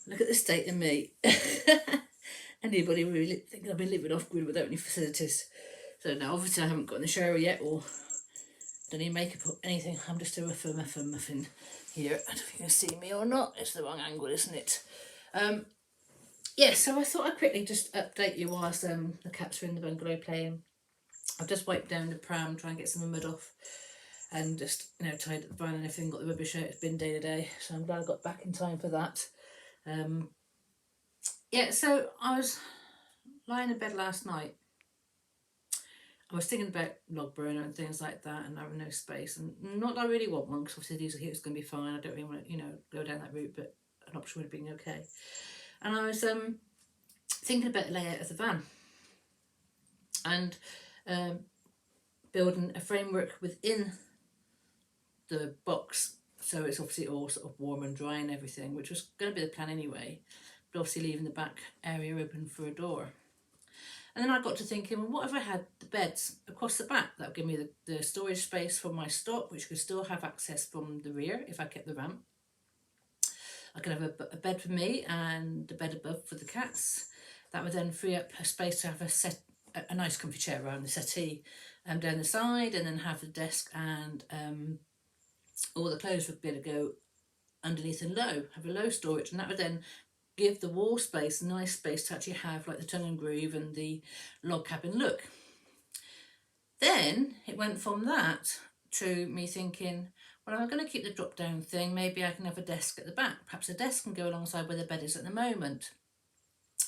Look at the state of me. Anybody really thinking I've been living off grid without any facilities? So now, obviously, I haven't got in the shower yet, or done any makeup or anything. I'm just a rougher muffin here. I don't know if you can see me or not. It's the wrong angle, isn't it? Yeah, so I thought I'd quickly just update you whilst the cats are in the bungalow playing. I've just wiped down the pram, try and get some mud off, and just tied up the van and everything, got the rubbish out. It's been day to day, so I'm glad I got back in time for that. Yeah, so I was lying in bed last night. I was thinking about log burner and things like that, and having no space, and not that I really want one because obviously diesel heater's going to be fine. I don't really want to go down that route, but an option would have been okay. And I was thinking about the layout of the van and building a framework within the box, so it's obviously all sort of warm and dry and everything, which was going to be the plan anyway, but obviously leaving the back area open for a door. And then I got to thinking, well, what if I had the beds across the back? That would give me the storage space for my stock, which could still have access from the rear if I kept the ramp. I could have a bed for me and a bed above for the cats. That would then free up a space to have a nice comfy chair around the settee down the side, and then have the desk and all the clothes would be able to go underneath and low, have a low storage, and that would then give the wall space a nice space to actually have like the tongue and groove and the log cabin look. Then it went from that to me thinking, well, I'm going to keep the drop down thing. Maybe I can have a desk at the back. Perhaps a desk can go alongside where the bed is at the moment.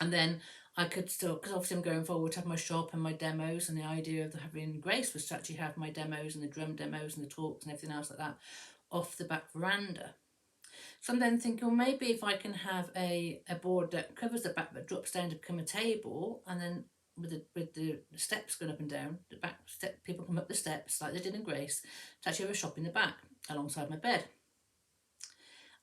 And then I could still, because obviously I'm going forward to have my shop and my demos, and the idea of having Grace was to actually have my demos and the drum demos and the talks and everything else like that off the back veranda. So I'm then thinking, well, maybe if I can have a board that covers the back but drops down to become a table, and then with the steps going up and down, the back step, people come up the steps like they did in Grace, to actually have a shop in the back alongside my bed.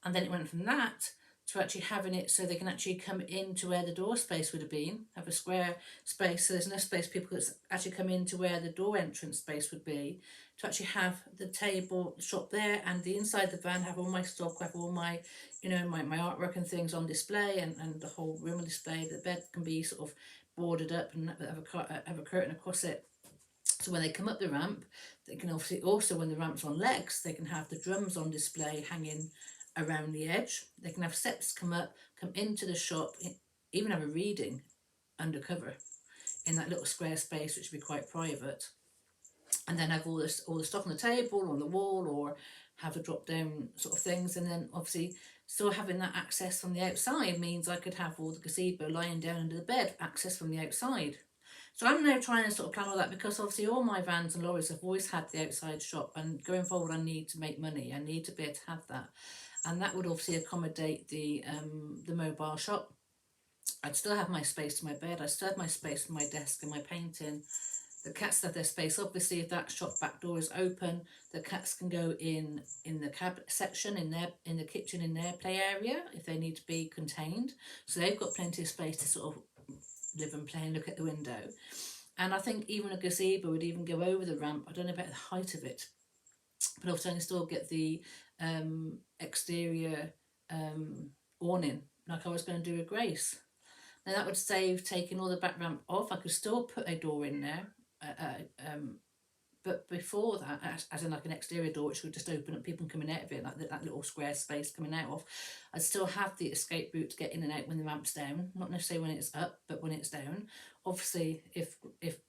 And then it went from that to actually having it so they can actually come into where the door space would have been, have a square space, so there's enough space people could actually come into where the door entrance space would be, to actually have the table, the shop there, and the inside the van have all my stock, have all my, my artwork and things on display, and the whole room on display. The bed can be sort of boarded up and have a curtain across it. So when they come up the ramp, they can obviously also, when the ramp's on legs, they can have the drums on display hanging around the edge. They can have steps come up, come into the shop, even have a reading undercover in that little square space, which would be quite private. And then have all the stuff on the table or on the wall, or have a drop down sort of things. And then obviously still having that access from the outside means I could have all the gazebo lying down under the bed, access from the outside. So I'm now trying to sort of plan all that, because obviously all my vans and lorries have always had the outside shop, and going forward I need to make money. I need to be able to have that, and that would obviously accommodate the mobile shop. I'd still have my space to my bed. I'd still have my space for my desk and my painting. The cats have their space. Obviously, if that shop back door is open, the cats can go in the cabinet section in the kitchen, in their play area, if they need to be contained. So they've got plenty of space to sort of live and play and look at the window. And I think even a gazebo would even go over the ramp. I don't know about the height of it, but obviously I can still get the exterior awning like I was going to do with Grace. Now that would save taking all the back ramp off. I could still put a door in there, but before that, as in like an exterior door which would just open up, people coming out of it, like that little square space coming out of, I'd still have the escape route to get in and out when the ramp's down. Not necessarily when it's up, but when it's down. Obviously, if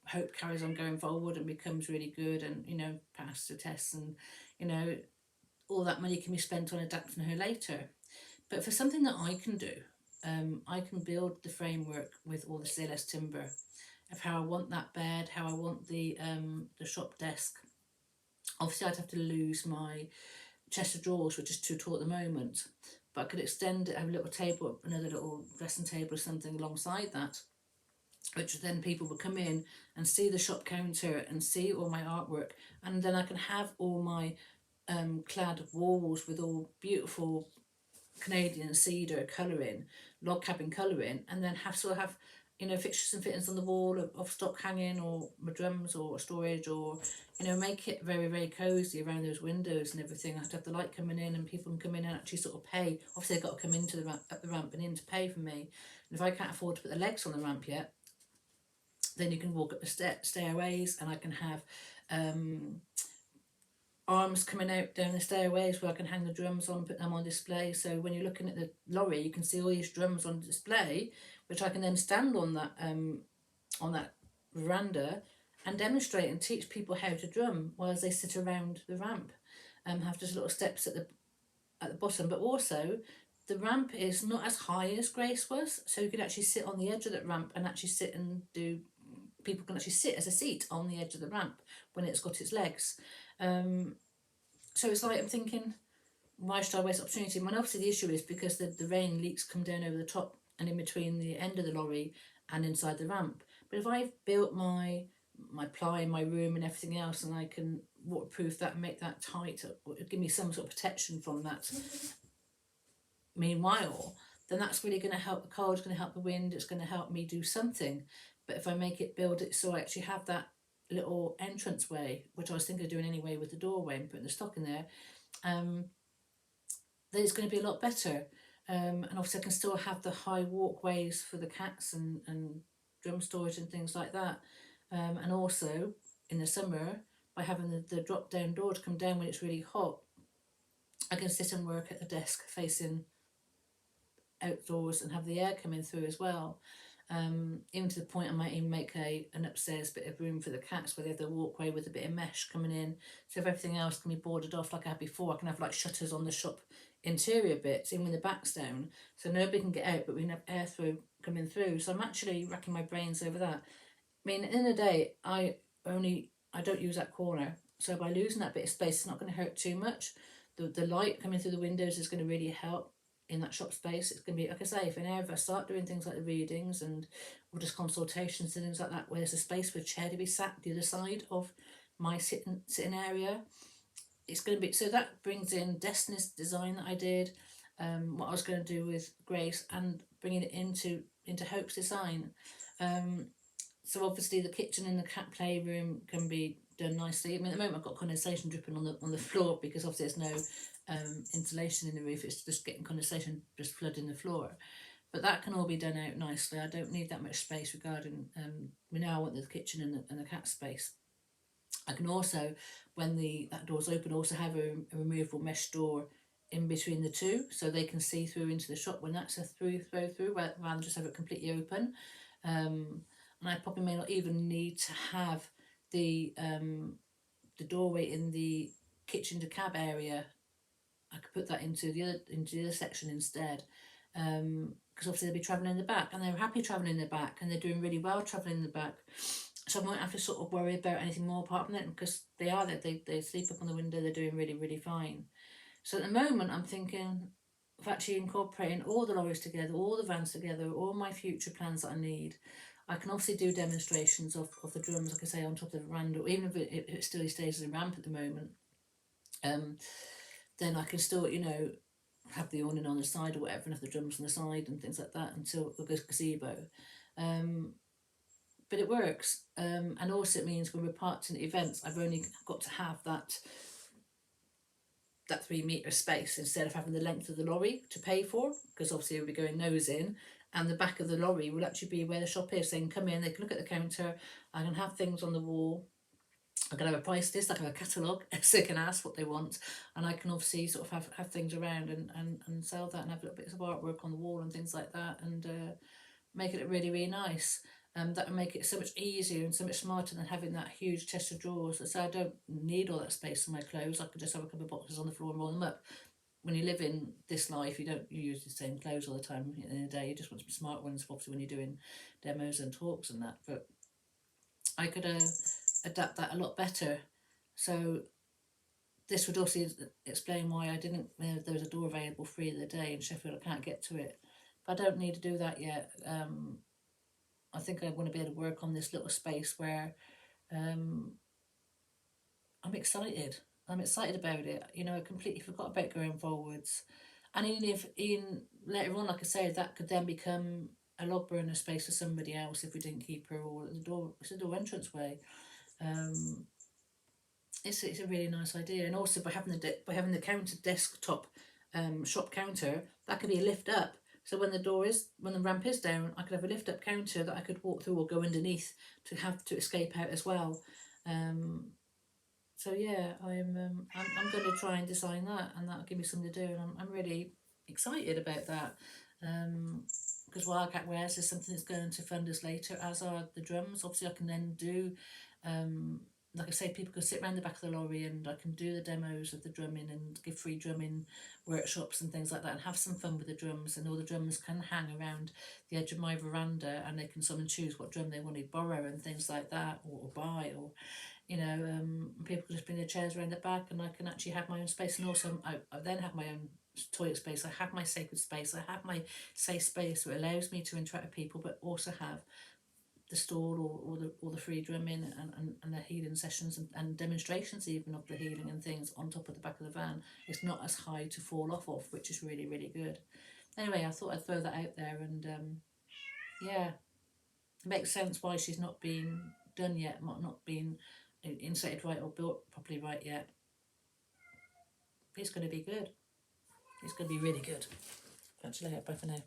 Hope carries on going forward and becomes really good, and passes the tests, and all that money can be spent on adapting her later. But for something that I can do, I can build the framework with all the stainless timber of how I want that bed, how I want the shop desk. Obviously, I'd have to lose my chest of drawers, which is too tall at the moment, but I could extend it, have a little table, another little dressing table or something alongside that, which then people would come in and see the shop counter and see all my artwork, and then I can have all my clad walls with all beautiful Canadian cedar colouring, log cabin colouring, and then have you know, fixtures and fittings on the wall of stock hanging, or my drums or storage, or, you know, make it very, very cosy around those windows and everything. I have to have the light coming in, and people can come in and actually sort of pay. Obviously they've got to come into the ramp, up the ramp and in to pay for me. And if I can't afford to put the legs on the ramp yet, then you can walk up the stairways, and I can have arms coming out down the stairways where I can hang the drums on, put them on display. So when you're looking at the lorry, you can see all these drums on display, which I can then stand on that veranda and demonstrate and teach people how to drum while they sit around the ramp. Have just little steps at the bottom, but also the ramp is not as high as Grace was, so you could actually sit on the edge of that ramp and actually sit and do. People can actually sit as a seat on the edge of the ramp when it's got its legs. So it's like I'm thinking, why should I waste opportunity? And obviously the issue is because the rain leaks come down over the top and in between the end of the lorry and inside the ramp. But if I've built my ply in my room and everything else, and I can waterproof that and make that tight, or give me some sort of protection from that, meanwhile, then that's really going to help the cold, it's going to help the wind, it's going to help me do something. But if I make it, build it so I actually have that little entrance way, which I was thinking of doing anyway with the doorway and putting the stock in there, then it's going to be a lot better. And obviously I can still have the high walkways for the cats and drum storage and things like that. And also in the summer, by having the drop down door to come down when it's really hot, I can sit and work at the desk facing outdoors and have the air coming through as well. Even to the point I might even make an upstairs bit of room for the cats where they have the walkway with a bit of mesh coming in. So if everything else can be boarded off like I had before, I can have like shutters on the shop interior bits, even when the back's down, so nobody can get out, but we can have airflow coming through. So I'm actually racking my brains over that. I mean, in the day, I don't use that corner, so by losing that bit of space, it's not going to hurt too much. The light coming through the windows is going to really help in that shop space. It's going to be, like I say, if I start doing things like the readings and or just consultations and things like that, where there's a space for a chair to be sat the other side of my sitting area, it's going to be, so that brings in Destiny's design that I did, what I was going to do with Grace, and bringing it into Hope's design. So obviously the kitchen and the cat playroom can be done nicely. I mean, at the moment I've got condensation dripping on the floor because obviously there's no insulation in the roof. It's just getting condensation just flooding the floor. But that can all be done out nicely. I don't need that much space regarding. We now want the kitchen and the cat space. I can also, when that door's open, also have a removable mesh door in between the two, so they can see through into the shop when that's a through rather than just have it completely open. And I probably may not even need to have the doorway in the kitchen to cab area. I could put that into the other section instead, because obviously they'll be travelling in the back, and they're happy travelling in the back, and they're doing really well travelling in the back. So I won't have to sort of worry about anything more apart from that, because they sleep up on the window, they're doing really, really fine. So at the moment I'm thinking of actually incorporating all the lorries together, all the vans together, all my future plans that I need. I can obviously do demonstrations of the drums, like I say, on top of the veranda, even if it still stays as a ramp at the moment. Then I can still, you know, have the awning on the side or whatever, and have the drums on the side and things like that until the gazebo. But it works, and also it means when we're parked in events, I've only got to have that 3 metre space instead of having the length of the lorry to pay for, because obviously we'll be going nose in, and the back of the lorry will actually be where the shop is. They can come in, they can look at the counter, I can have things on the wall, I can have a price list, I can have a catalogue, so they can ask what they want, and I can obviously sort of have things around and sell that, and have little bits of artwork on the wall and things like that, and make it really, really nice. That would make it so much easier and so much smarter than having that huge chest of drawers. So I don't need all that space for my clothes. I could just have a couple of boxes on the floor and roll them up. When you live in this life, you use the same clothes all the time in a day. You just want some smart ones, obviously, when you're doing demos and talks and that. But I could adapt that a lot better. So this would also explain why I didn't. There was a door available free the other day in Sheffield. I can't get to it, but I don't need to do that yet. I think I want to be able to work on this little space where I'm excited. I'm excited about it. You know, I completely forgot about going forwards. And even later on, like I say, that could then become a log burner space for somebody else if we didn't keep her, or the door, it's a door entrance way. It's a really nice idea. And also by having the counter desktop shop counter, that could be a lift up. So when the ramp is down, I could have a lift up counter that I could walk through or go underneath to have to escape out as well. So yeah, I'm going to try and design that, and that'll give me something to do, and I'm really excited about that. Because Wildcat Wares is something that's going to fund us later, as are the drums. Obviously, I can then do, like I say, people can sit around the back of the lorry, and I can do the demos of the drumming and give free drumming workshops and things like that, and have some fun with the drums. And all the drums can hang around the edge of my veranda, and they can someone choose what drum they want to borrow and things like that, or buy, or people can just bring their chairs around the back, and I can actually have my own space. And also I then have my own toilet space. I have my sacred space. I have my safe space, so it allows me to interact with people, but also have the stall, or the free drumming, and the healing sessions, and demonstrations even of the healing and things on top of the back of the van. It's not as high to fall off of, which is really, really good. Anyway, I thought I'd throw that out there, and yeah, it makes sense why she's not been done yet, not been inserted right or built properly right yet. It's going to be good. It's going to be really good. Catch you later. Bye for now.